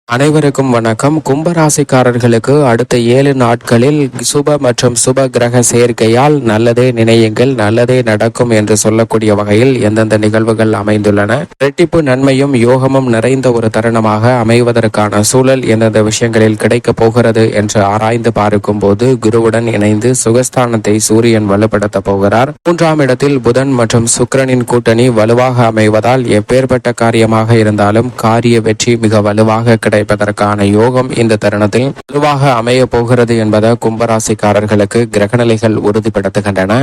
அனைவருக்கும் வணக்கம். கும்பராசிக்காரர்களுக்கு அடுத்த 7 நாட்களில் சுப மற்றும் சுப கிரக சேர்க்கையால் நல்லதே நினையுங்கள், நல்லதே நடக்கும் என்று சொல்லக்கூடிய வகையில் எந்தெந்த நிகழ்வுகள் அமைந்துள்ளன, இரட்டிப்பு நன்மையும் யோகமும் நிறைந்த ஒரு தருணமாக அமைவதற்கான சூழல் எந்தெந்த விஷயங்களில் கிடைக்கப் போகிறது என்று ஆராய்ந்து பார்க்கும் போது, குருவுடன் இணைந்து சுகஸ்தானத்தை சூரியன் வலுப்படுத்த போகிறார். 3ஆம் இடத்தில் புதன் மற்றும் சுக்கிரனின் கூட்டணி வலுவாக அமைவதால் எப்பேற்பட்ட காரியமாக இருந்தாலும் காரிய வெற்றி மிக வலுவாக கிடைப்பதற்கான யோகம் இந்த தருணத்தில் வலுவாக அமைய போகிறது என்பதை கும்பராசிக்காரர்களுக்கு கிரகநிலைகள் உறுதிப்படுத்துகின்றன.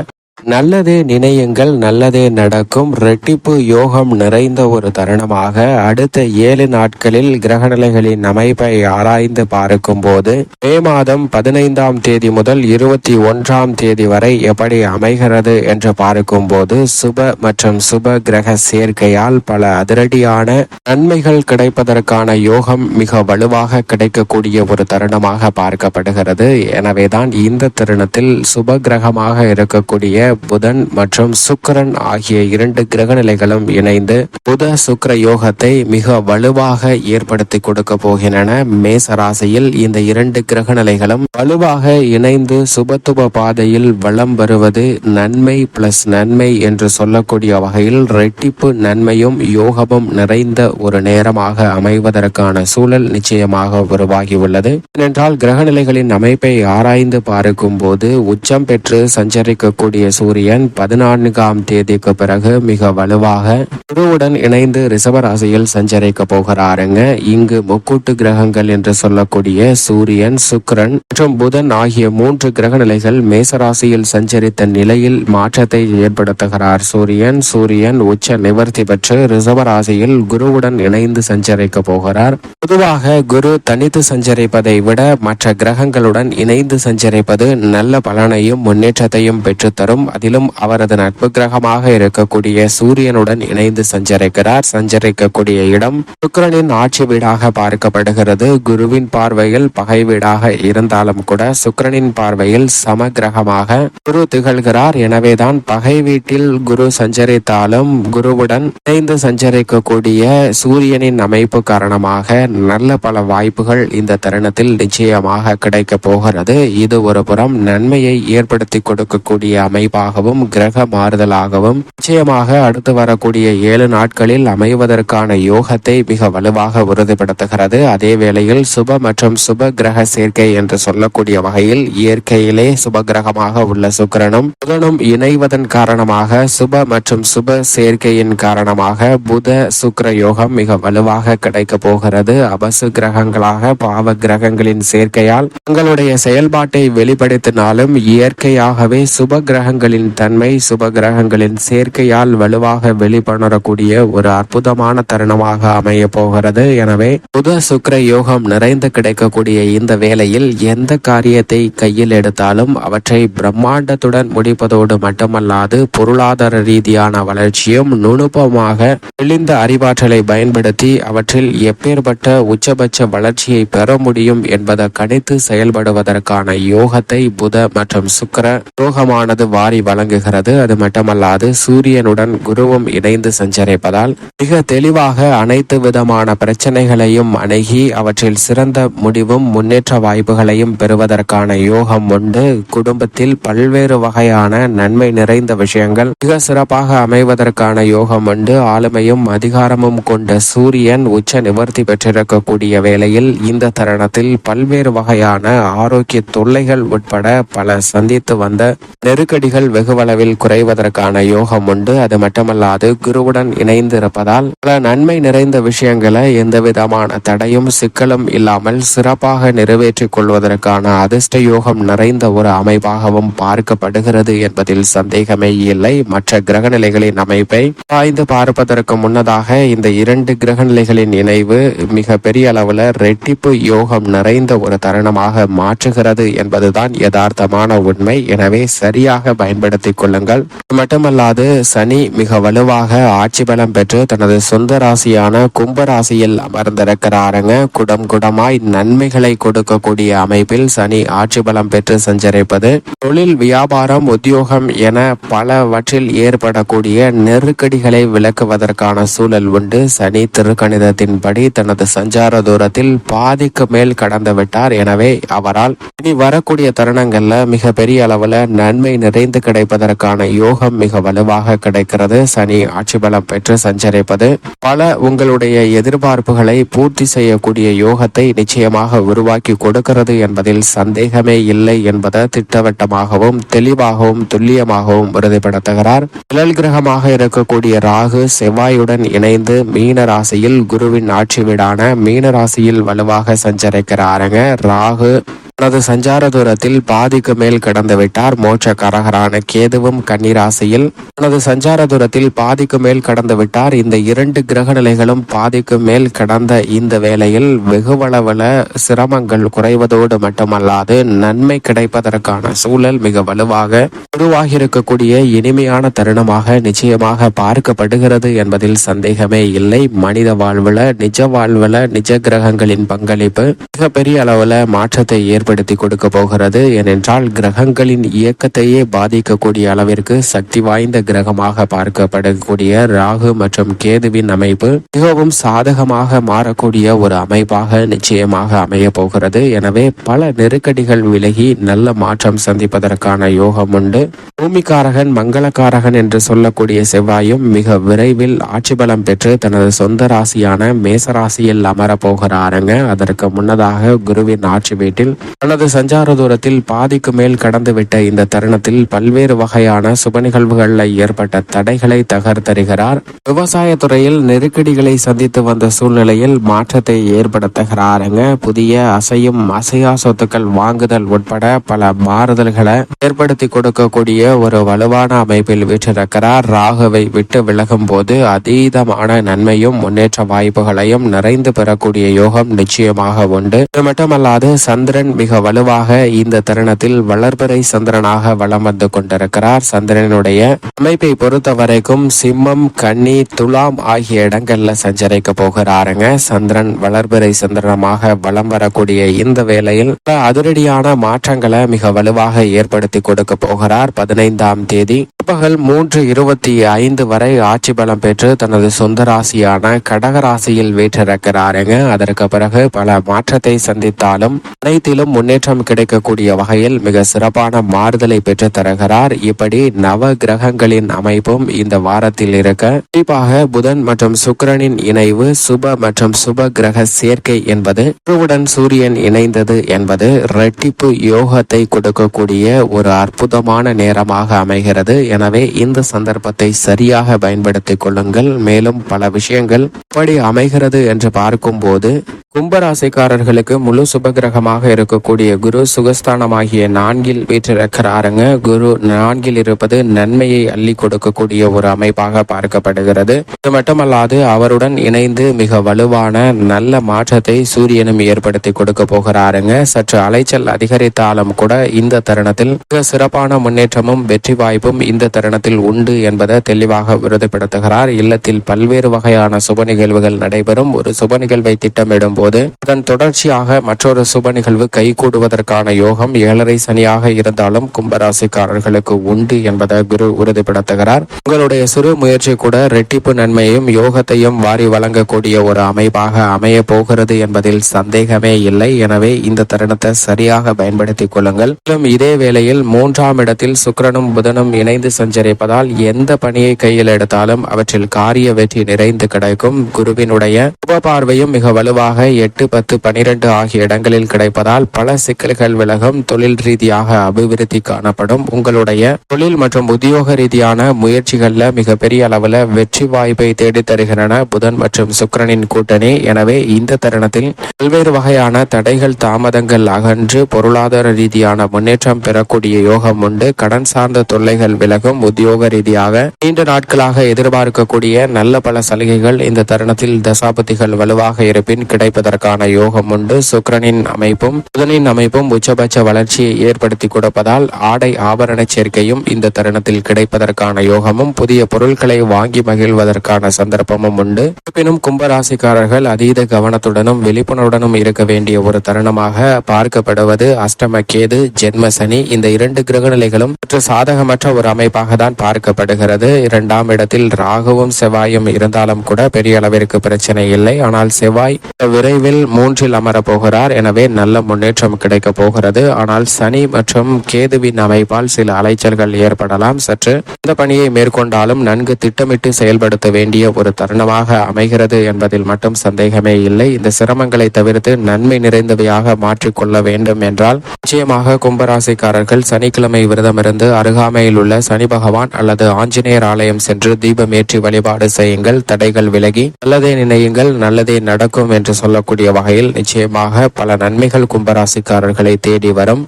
நல்லதே நினையுங்கள், நல்லதே நடக்கும். இரட்டிப்பு யோகம் நிறைந்த ஒரு தருணமாக அடுத்த 7 நாட்களில் கிரகநிலைகளின் அமைப்பை ஆராய்ந்து பார்க்கும் போது மே மாதம் 15ஆம் தேதி முதல் 21ஆம் தேதி வரை எப்படி அமைகிறது என்று பார்க்கும் போது சுப மற்றும் சுப கிரக சேர்க்கையால் பல அதிரடியான நன்மைகள் கிடைப்பதற்கான யோகம் மிக வலுவாக கிடைக்கக்கூடிய ஒரு தருணமாக பார்க்கப்படுகிறது. எனவேதான் இந்த தருணத்தில் சுப கிரகமாக இருக்கக்கூடிய புதன் மற்றும் சுக்கிரன் ஆகிய 2 கிரகநிலைகளும் இணைந்து புத சுக்கிர யோகத்தை மிக வலுவாக ஏற்படுத்தி கொடுக்க போகின்றன. மேசராசியில் இந்த 2 கிரகநிலைகளும் வலுவாக இணைந்து சுபத்துவ பாதையில் வலம் வருவது நன்மை பிளஸ் நன்மை என்று சொல்லக்கூடிய வகையில் இரட்டிப்பு நன்மையும் யோகமும் நிறைந்த ஒரு நேரமாக அமைவதற்கான சூழல் நிச்சயமாக உருவாகியுள்ளது. ஏனென்றால் கிரகநிலைகளின் அமைப்பை ஆராய்ந்து பார்க்கும் போது உச்சம் பெற்று சஞ்சரிக்கக்கூடிய சூரியன் 14ஆம் தேதிக்கு பிறகு மிக வலுவாக குருவுடன் இணைந்து ரிஷபராசியில் சஞ்சரிக்க போகிறாருங்க. இங்கு முக்கூட்டு கிரகங்கள் என்று சொல்லக்கூடிய சூரியன், சுக்கிரன் மற்றும் புதன் ஆகிய 3 கிரகநிலைகள் மேசராசியில் சஞ்சரித்த நிலையில் மாற்றத்தை ஏற்படுத்துகிறார். சூரியன் உச்ச நிவர்த்தி பெற்று ரிஷபராசியில் குருவுடன் இணைந்து சஞ்சரிக்க போகிறார். பொதுவாக குரு தனித்து சஞ்சரிப்பதை விட மற்ற கிரகங்களுடன் இணைந்து சஞ்சரிப்பது நல்ல பலனையும் முன்னேற்றத்தையும் பெற்றுத்தரும். அதிலும் அவரது நட்பு கிரகமாக இருக்கக்கூடிய சூரியனுடன் இணைந்து சஞ்சரிக்கக்கூடிய இடம் சுக்கிரனின் ஆட்சி வீடாக பார்க்கப்படுகிறது. குருவின் பார்வையில் பகை வீடாக இருந்தாலும் கூட சுக்கிரனின் பார்வையில் சம கிரகமாக குரு திகழ்கிறார். எனவேதான் பகை வீட்டில் குரு சஞ்சரித்தாலும் குருவுடன் இணைந்து சஞ்சரிக்கக்கூடிய சூரியனின் அமைப்பு காரணமாக நல்ல பல வாய்ப்புகள் இந்த தருணத்தில் நிச்சயமாக கிடைக்க போகிறது. இது ஒரு புறம் நன்மையை ஏற்படுத்தி கொடுக்கக்கூடிய அமைப்பாகவும் கிரக மாறுதலாகவும் நிச்சயமாக அடுத்து வரக்கூடிய 7 நாட்களில் அமைவதற்கான யோகத்தை மிக வலுவாக உறுதிப்படுத்துகிறது. அதே வேளையில் சுப மற்றும் சுப கிரக சேர்க்கை என்று சொல்லக்கூடிய வகையில் இயற்கையிலே சுப கிரகமாக உள்ள சுக்கிரனும் புதனும் இணைவதன் காரணமாக சுப மற்றும் சுப சேர்க்கையின் காரணமாக புத சுக்கிர யோகம் மிக வலுவாக கிடைக்க போகிறது. அபசு கிரகங்களாக பாவ கிரகங்களின் சேர்க்கையால் தங்களுடைய செயல்பாட்டை வெளிப்படுத்தினாலும் இயற்கையாகவே சுப கிரகங்களின் தன்மை சுப கிரகங்களின் சேர்க்கையால் வலுவாக வெளிப்படக்கூடிய ஒரு அற்புதமான தருணமாக அமைய போகிறது. எனவே புத சுக்கிர யோகம் நிறைந்து கிடைக்கக்கூடிய இந்த வேளையில் எந்த காரியத்தை கையில் எடுத்தாலும் அவற்றை பிரம்மாண்டத்துடன் முடிப்பதோடு மட்டுமல்லாது பொருளாதார ரீதியான வளர்ச்சியும் நுணுப்பமாக தெளிந்த அறிவாற்றலை பயன்படுத்தி அவற்றில் எப்பேற்பட்ட உச்சபட்ச வளர்ச்சியை பெற முடியும் என்பதை கணித்து செயல்படுவதற்கான யோகத்தை புத மற்றும் சுக்கிர யோகமானது வாரி வழங்குகிறது. அது மட்டுமல்லாது சூரியனுடன் குருவும் இணைந்து சஞ்சரிப்பதால் மிக தெளிவாக அனைத்து விதமான பிரச்சனைகளையும் அணுகி அவற்றில் சிறந்த முடிவும் முன்னேற்ற வாய்ப்புகளையும் பெறுவதற்கான யோகம் உண்டு. குடும்பத்தில் பல்வேறு வகையான நன்மை நிறைந்த விஷயங்கள் மிக சிறப்பாக அமைவதற்கான யோகம் உண்டு. ஆளுமையும் அதிகாரமும் கொண்ட சூரியன் உச்ச நிவர்த்தி பெற்றிருக்கக்கூடிய வேளையில் இந்த தருணத்தில் பல்வேறு வகையான ஆரோக்கிய தொல்லைகள் உட்பட பல சந்தித்து வந்த நெருக்கடிகள் வெகுவளவில் குறைவதற்கான யோகம் உண்டு. அது மட்டுமல்லாது குருவுடன் இணைந்து இருப்பதால் பல நன்மை நிறைந்த விஷயங்களை எந்த விதமான தடையும் சிக்கலும் இல்லாமல் சிறப்பாக நிறைவேற்றிக் கொள்வதற்கான அதிர்ஷ்ட யோகம் நிறைந்த ஒரு அமைப்பாகவும் பார்க்கப்படுகிறது என்பதில் சந்தேகமே இல்லை. மற்ற கிரகநிலைகளின் அமைப்பை ஆய்ந்து பார்ப்பதற்கு முன்னதாக இந்த 2 கிரகநிலைகளின் இணைவு மிக பெரிய அளவுல இரட்டிப்பு யோகம் நிறைந்த ஒரு தருணமாக மாற்றுகிறது என்பதுதான் யதார்த்தமான உண்மை. எனவே சரியாக பயன்படுத்திக் கொள்ளுங்கள். மட்டுமல்லாது சனி மிக வலுவாக ஆட்சி பலம் பெற்று தனது சொந்த ராசியான கும்பராசியில் அமர்ந்திருக்கிறாருங்க. குடம் குடமாய் நன்மைகளை கொடுக்கக்கூடிய அமைப்பில் சனி ஆட்சி பலம் பெற்று சஞ்சரிப்பது தொழில், வியாபாரம், உத்தியோகம் என பலவற்றில் ஏற்படக்கூடிய நெருக்கடிகளை விளக்குவதற்கான சூழல் உண்டு. சனி திருக்கணிதத்தின்படி தனது சஞ்சார தூரத்தில் பாதிக்கு மேல் கடந்து விட்டார். எனவே அவரால் இனி வரக்கூடிய தருணங்கள்ல மிக பெரிய அளவுல நன்மை நிறைந்து கிடைப்பதற்கான யோகம் மிக வலுவாக கிடைக்கிறது. சனி ஆட்சி பலம் பெற்று சஞ்சரிப்பது பல உங்களுடைய எதிர்பார்ப்புகளை பூர்த்தி செய்யக்கூடிய யோகத்தை நிச்சயமாக உருவாக்கி கொடுக்கிறது என்பதில் சந்தேகமே இல்லை என்பதை திட்டவட்டமாகவும் தெளிவாகவும் துல்லியமாகவும் உறுதிப்படுத்துகிறார். நிழல் கிரகமாக இருக்கக்கூடிய ராகு செவ்வாயுடன் இணைந்து மீன ராசியில் குருவின் ஆட்சி வீடான மீன ராசியில் வலுவாக சஞ்சரிக்கிறாருங்க. ராகு தனது சஞ்சார தூரத்தில் பாதிக்கு மேல் கடந்து விட்டார். மோட்சக்காரகரான கேதுவும் கன்னிராசியில் தனது சஞ்சார தூரத்தில் பாதிக்கு மேல் கடந்து விட்டார். இந்த இரண்டு கிரக நிலைகளும் பாதிக்கு மேல் கடந்த இந்த வேளையில் வெகுவளவுல சிரமங்கள் குறைவதோடு மட்டுமல்லாது நன்மை கிடைப்பதற்கான சூழல் மிக வலுவாக உருவாகி இருக்கக்கூடிய இனிமையான தருணமாக நிச்சயமாக பார்க்கப்படுகிறது என்பதில் சந்தேகமே இல்லை. மனித வாழ்வுல நிஜ வாழ்வுல நிஜ கிரகங்களின் பங்களிப்பு மிகப்பெரிய அளவுல மாற்றத்தை ஏற்படுத்தி கொடுக்க போகிறது. ஏனென்றால் கிரகங்களின் இயக்கத்தையே பாதிக்கக்கூடிய அளவிற்கு சக்தி வாய்ந்த கிரகமாக பார்க்கப்படக்கூடிய ராகு மற்றும் கேதுவின் அமைப்பு மிகவும் சாதகமாக மாறக்கூடிய ஒரு அமைப்பாக நிச்சயமாக அமைய போகிறது. எனவே பல நெருக்கடிகள் விலகி நல்ல மாற்றம் சந்திப்பதற்கான யோகம் உண்டு. பூமிக்காரகன் மங்களக்காரகன் என்று சொல்லக்கூடிய செவ்வாயும் மிக விரைவில் ஆட்சி பலம் பெற்று தனது சொந்த ராசியான மேசராசியில் அமரப்போகிறாருங்க. அதற்கு முன்னதாக குருவின் ஆட்சி வீட்டில் தனது சஞ்சார தூரத்தில் பாதிக்கு மேல் கடந்துவிட்ட இந்த தருணத்தில் பல்வேறு வகையான சுப நிகழ்வுகளில் ஏற்பட்ட தடைகளை தகர்த்தருகிறார். விவசாய துறையில் நெருக்கடிகளை சந்தித்து வந்த சூழ்நிலையில் மாற்றத்தை ஏற்படுத்துகிறாருங்க. புதிய அசையும் அசையா சொத்துக்கள் வாங்குதல் உட்பட பல மாறுதல்களை ஏற்படுத்தி கொடுக்கக்கூடிய ஒரு வலுவான அமைப்பில் வீற்றிருக்கிறார். ராகுவை விட்டு விலகும் போது அதீதமான நன்மையும் முன்னேற்ற வாய்ப்புகளையும் நிறைந்து பெறக்கூடிய யோகம் நிச்சயமாக உண்டு. இது மட்டுமல்லாது சந்திரன் மிக வலுவாக இந்த தருணத்தில் வளர்பிறை சந்திரனாக வலம் வந்து கொண்டிருக்கிறார். சந்திரனுடைய அமைப்பை பொறுத்த வரைக்கும் சிம்மம், கன்னி, துலாம் ஆகிய இடங்கள்ல சஞ்சரிக்க போகிறாருங்க. சந்திரன் வளர்பிறை சந்திரனாக வலம் வரக்கூடிய இந்த வேளையில் அதிரடியான மாற்றங்களை மிக வலுவாக ஏற்படுத்தி கொடுக்க போகிறார். 15ஆம் தேதி பிற்பகல் 3:25 வரை ஆட்சி பலம் பெற்று தனது சொந்த ராசியான கடகராசியில் வீற்றிருக்கிறாருங்க. அதற்கு பிறகு பல மாற்றத்தை சந்தித்தாலும் அனைத்திலும் முன்னேற்றம் கிடைக்கக்கூடிய வகையில் மிக சிறப்பான மாறுதலை பெற்று தருகிறார். இப்படி நவ கிரகங்களின் அமைப்பும் இந்த வாரத்தில் இருக்க குறிப்பாக புதன் மற்றும் சுக்கிரனின் இணைவு சுப மற்றும் சுப கிரக சேர்க்கை என்பது குருவுடன் சூரியன் இணைந்தது என்பது இரட்டிப்பு யோகத்தை கொடுக்கக்கூடிய ஒரு அற்புதமான நேரமாக அமைகிறது. எனவே இந்த சந்தர்ப்பத்தை சரியாக பயன்படுத்திக் கொள்ளுங்கள். மேலும் பல விஷயங்கள் எப்படி அமைகிறது என்று பார்க்கும்போது கும்பராசிக்காரர்களுக்கு முழு சுபகிரகமாக இருக்கக்கூடிய குரு சுகஸ்தானமாகிய 4 வீற்றிருக்கிறாருங்க. குரு 4 இருப்பது நன்மையை அள்ளி கொடுக்கக்கூடிய ஒரு அமைப்பாக பார்க்கப்படுகிறது. இது மட்டுமல்லாது அவருடன் இணைந்து மிக வலுவான நல்ல மாற்றத்தை சூரியனும் ஏற்படுத்தி கொடுக்க போகிறாருங்க. சற்று அலைச்சல் அதிகரித்தாலும் கூட இந்த தருணத்தில் மிக சிறப்பான முன்னேற்றமும் வெற்றி வாய்ப்பும் இந்த தருணத்தில் உண்டு என்பதை தெளிவாக உறுதிப்படுத்துகிறார். இல்லத்தில் பல்வேறு வகையான சுப நிகழ்வுகள் நடைபெறும். ஒரு சுப நிகழ்வை திட்டமிடும் போது அதன் தொடர்ச்சியாக மற்றொரு சுப நிகழ்வு கைகூடுவதற்கான யோகம் 7.5 சனியாக இருந்தாலும் கும்பராசிக்காரர்களுக்கு உண்டு என்பதை குரு உறுதிப்படுத்துகிறார். உங்களுடைய சிறு முயற்சி கூட இரட்டிப்பு நன்மையும் யோகத்தையும் வாரி வழங்கக்கூடிய ஒரு அமைப்பாக அமைய போகிறது என்பதில் சந்தேகமே இல்லை. எனவே இந்த தருணத்தை சரியாக பயன்படுத்திக் கொள்ளுங்கள். மேலும் இதே வேளையில் 3ஆம் இடத்தில் சுக்கிரனும் புதனும் இணைந்து சஞ்சரிப்பதால் எந்த பணியை கையில் எடுத்தாலும் அவற்றில் காரிய வெற்றி நிறைந்து கிடைக்கும். குருவினுடைய உப பார்வையும் மிக வலுவாக 8, 10, 12 ஆகிய இடங்களில் கிடைப்பதால் பல சிக்கல்கள் விலகும். தொழில் ரீதியாக அபிவிருத்தி காணப்படும். உங்களுடைய தொழில் மற்றும் உத்தியோக ரீதியான முயற்சிகள்ல மிகப்பெரிய அளவுல வெற்றி வாய்ப்பை தேடி தருகின்றன புதன் மற்றும் சுக்கிரனின் கூட்டணி. எனவே இந்த தருணத்தில் பல்வேறு வகையான தடைகள் தாமதங்கள் அகன்று பொருளாதார ரீதியான முன்னேற்றம் பெறக்கூடிய யோகம் உண்டு. கடன் சார்ந்த தொல்லைகள் விலகும். உத்தியோக ரீதியாக நீண்ட நாட்களாக எதிர்பார்க்கக்கூடிய நல்ல பல சலுகைகள் இந்த தருணத்தில் தசாபதிகள் வலுவாக இருப்பின் கிடைப்பதற்கான யோகம் உண்டு. சுக்கிரனின் அமைப்பும் புதனின் நாளின் அமைப்பும் உச்சபட்ச வளர்ச்சியை ஏற்படுத்தி கொடுப்பதால் ஆடை ஆபரண சேர்க்கையும் இந்த தருணத்தில் கிடைப்பதற்கான யோகமும் புதிய பொருட்களை வாங்கி மகிழ்வதற்கான சந்தர்ப்பமும் உண்டு. இருப்பினும் கும்பராசிக்காரர்கள் அதீத கவனத்துடனும் விழிப்புணர்வுடனும் இருக்க வேண்டிய ஒரு தருணமாக பார்க்கப்படுவது அஷ்டம கேது, ஜென்ம சனி. இந்த 2 கிரகநிலைகளும் சாதகமற்ற ஒரு அமைப்பாக தான் பார்க்கப்படுகிறது. 2ஆம் இடத்தில் ராகுவும் செவ்வாயும் இருந்தாலும் கூட பெரிய அளவிற்கு பிரச்சனை இல்லை. ஆனால் செவ்வாய் விரைவில் 3இல் அமரப் போகிறார். எனவே நல்ல முன்னேற்றம் கிடைக்க போகிறது. ஆனால் சனி மற்றும் கேதுவின் அமைப்பால் சில அலைச்சல்கள் ஏற்படலாம். சற்று இந்த பணியை மேற்கொண்டாலும் நன்கு திட்டமிட்டு செயல்படுத்த வேண்டிய ஒரு தருணமாக அமைகிறது என்பதில் மட்டும் சந்தேகமே இல்லை. இந்த சிரமங்களை தவிர்த்து நன்மை நிறைந்தவையாக மாற்றிக்கொள்ள வேண்டும் என்றால் நிச்சயமாக கும்பராசிக்காரர்கள் சனிக்கிழமை விரதமிருந்து அருகாமையில் உள்ள சனி பகவான் அல்லது ஆஞ்சநேயர் ஆலயம் சென்று தீபமேற்றி வழிபாடு செய்யுங்கள். தடைகள் விலகி நல்லதே நினையுங்கள், நல்லதே நடக்கும் என்று சொல்லக்கூடிய வகையில் நிச்சயமாக பல நன்மைகள் கும்பராசிக்காரர்களை தேடி வரும்.